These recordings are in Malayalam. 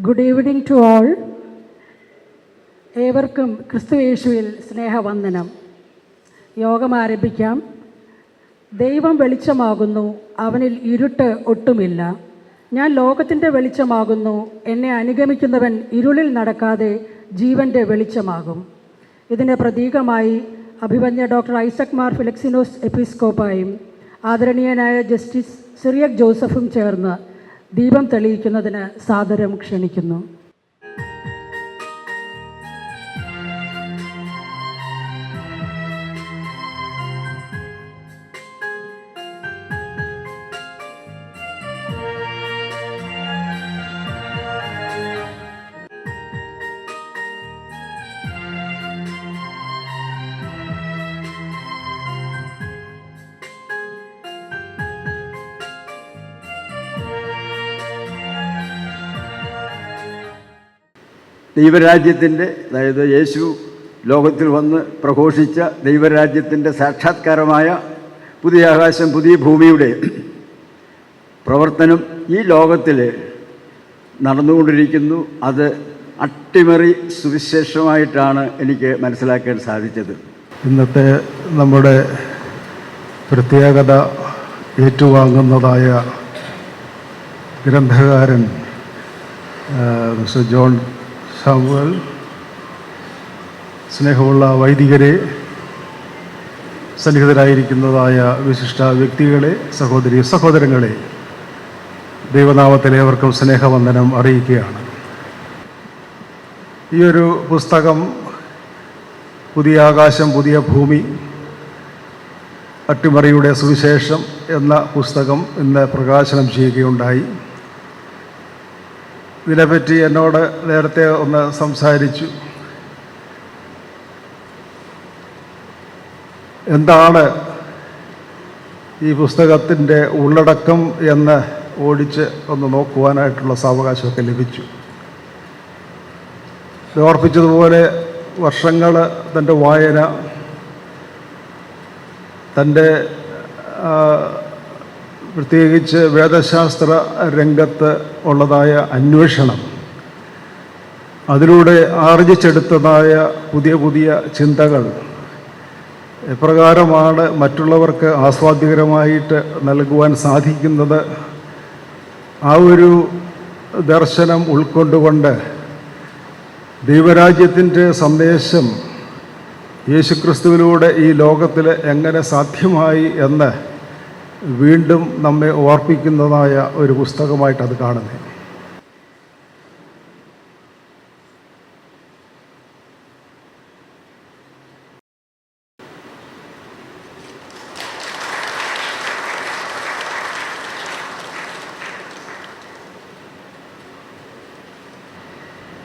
Good evening to all. ഏവർക്കും ക്രിസ്തുയേശുവിൽ സ്നേഹവന്ദനം. യോഗം ആരംഭിക്കാം. ദൈവം വെളിച്ചമാകുന്നു, അവനിൽ ഇരുട്ട് ഒട്ടുമില്ല. ഞാൻ ലോകത്തിൻ്റെ വെളിച്ചമാകുന്നു, എന്നെ അനുഗമിക്കുന്നവൻ ഇരുളിൽ നടക്കാതെ ജീവൻ്റെ വെളിച്ചമാകും. ഇതിൻ്റെ പ്രതീകമായി അഭിവന്യ ഡോക്ടർ ഐസക് മാർ ഫിലിക്സിനോസ് എപ്പിസ്കോപ്പായും ആദരണീയനായ ജസ്റ്റിസ് സിറിയക് ജോസഫും ചേർന്ന് ദീപം തെളിയിക്കുന്നതിന് സാദരം ക്ഷണിക്കുന്നു. ദൈവരാജ്യത്തിൻ്റെ, അതായത് യേശു ലോകത്തിൽ വന്ന് പ്രഘോഷിച്ച ദൈവരാജ്യത്തിൻ്റെ സാക്ഷാത്കാരമായ പുതിയ ആകാശം പുതിയ ഭൂമിയുടെ പ്രവർത്തനം ഈ ലോകത്തിൽ നടന്നുകൊണ്ടിരിക്കുന്നു. അത് അട്ടിമറി സുവിശേഷമായിട്ടാണ് എനിക്ക് മനസ്സിലാക്കാൻ സാധിച്ചത്. ഇന്നത്തെ നമ്മുടെ പ്രത്യേകത ഏറ്റുവാങ്ങുന്നതായ ഗ്രന്ഥകാരൻ മിസ്റ്റർ ജോൺ സാമുവൽ, സ്നേഹമുള്ള വൈദികരെ, സന്നിഹിതരായിരിക്കുന്നതായ വിശിഷ്ട വ്യക്തികളെ, സഹോദരി സഹോദരങ്ങളെ, ദൈവനാമത്തിൽ ഏവർക്കും സ്നേഹവന്ദനം അറിയിക്കുകയാണ്. ഈ ഒരു പുസ്തകം പുതിയ ആകാശം പുതിയ ഭൂമി അട്ടിമറിയുടെ സുവിശേഷം എന്ന പുസ്തകം ഇന്ന് പ്രകാശനം ചെയ്യുകയുണ്ടായി. ഇതിനെപ്പറ്റി എന്നോട് നേരത്തെ ഒന്ന് സംസാരിച്ചു. എന്താണ് ഈ പുസ്തകത്തിൻ്റെ ഉള്ളടക്കം എന്ന് ഓടിച്ച് ഒന്ന് നോക്കുവാനായിട്ടുള്ള സാവകാശമൊക്കെ ലഭിച്ചു. ഓർപ്പിച്ചതുപോലെ വർഷങ്ങൾ തൻ്റെ വായന, തൻ്റെ പ്രത്യേകിച്ച് വേദശാസ്ത്ര രംഗത്ത് ഉള്ളതായ അന്വേഷണം, അതിലൂടെ ആർജിച്ചെടുത്തതായ പുതിയ പുതിയ ചിന്തകൾ എപ്രകാരമാണ് മറ്റുള്ളവർക്ക് ആസ്വാദ്യകരമായിട്ട് നൽകുവാൻ സാധിക്കുന്നത്, ആ ഒരു ദർശനം ഉൾക്കൊണ്ടുകൊണ്ട് ദൈവരാജ്യത്തിൻ്റെ സന്ദേശം യേശുക്രിസ്തുവിലൂടെ ഈ ലോകത്തിൽ എങ്ങനെ സാധ്യമായി എന്ന് വീണ്ടും നമ്മെ ഓർപ്പിക്കുന്നതായ ഒരു പുസ്തകമായിട്ട് അത് കാണുന്നത്.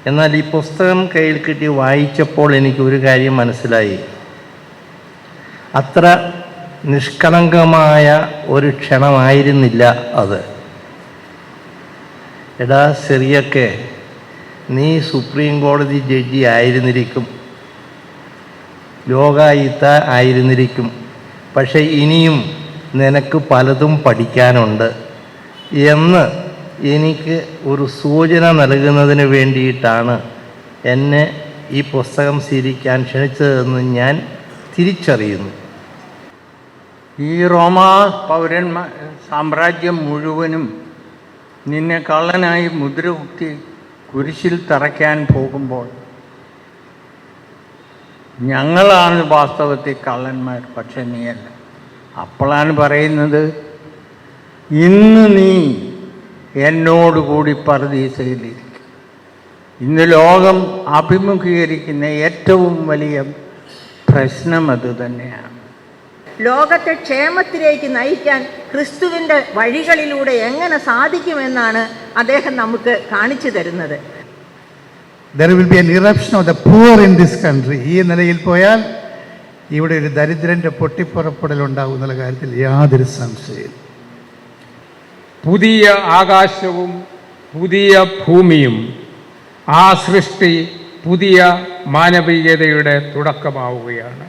എന്നാൽ ഈ പുസ്തകം കയ്യിൽ കിട്ടി വായിച്ചപ്പോൾ എനിക്കൊരു കാര്യം മനസ്സിലായി. അത്ര നിഷ്കളങ്കമായ ഒരു ക്ഷണമായിരുന്നില്ല അത്. എടാ സിറിയക്കെ, നീ സുപ്രീം കോടതി ജഡ്ജി ആയിരുന്നിരിക്കും, ലോകായുക്ത ആയിരുന്നിരിക്കും, പക്ഷെ ഇനിയും നിനക്ക് പലതും പഠിക്കാനുണ്ട് എന്ന് എനിക്ക് ഒരു സൂചന നൽകുന്നതിന് വേണ്ടിയിട്ടാണ് എന്നെ ഈ പുസ്തകം സ്വീകരിക്കാൻ ക്ഷണിച്ചതെന്ന് ഞാൻ തിരിച്ചറിയുന്നു. ഈ റോമാ പൗരന്മാർ സാമ്രാജ്യം മുഴുവനും നിന്നെ കള്ളനായി മുദ്രകുത്തി കുരിശിൽ തറയ്ക്കാൻ പോകുമ്പോൾ ഞങ്ങളാണ് വാസ്തവത്തിൽ കള്ളന്മാർ, പക്ഷെ നീയല്ല. അപ്പോഴാണ് പറയുന്നത്, ഇന്ന് നീ എന്നോടുകൂടി പറുദീസയിലിരിക്കും. ഇന്ന് ലോകം അഭിമുഖീകരിക്കുന്ന ഏറ്റവും വലിയ പ്രശ്നം അത് തന്നെയാണ്. ലോകത്തെ ക്ഷേമത്തിലേക്ക് നയിക്കാൻ ക്രിസ്തുവിൻ്റെ വഴികളിലൂടെ എങ്ങനെ സാധിക്കുമെന്നാണ് അദ്ദേഹം നമുക്ക് കാണിച്ചു തരുന്നത്. There will be an eruption of the poor in this country. ഈ നിലയിൽ പോയാൽ ഇവിടെ ഒരു ദരിദ്രൻ്റെ പൊട്ടിപ്പുറപ്പെടലുണ്ടാകുന്ന കാര്യത്തിൽ യാതൊരു സംശയവും. പുതിയ ആകാശവും പുതിയ ഭൂമിയും, ആ സൃഷ്ടി പുതിയ മാനവികതയുടെ തുടക്കമാവുകയാണ്.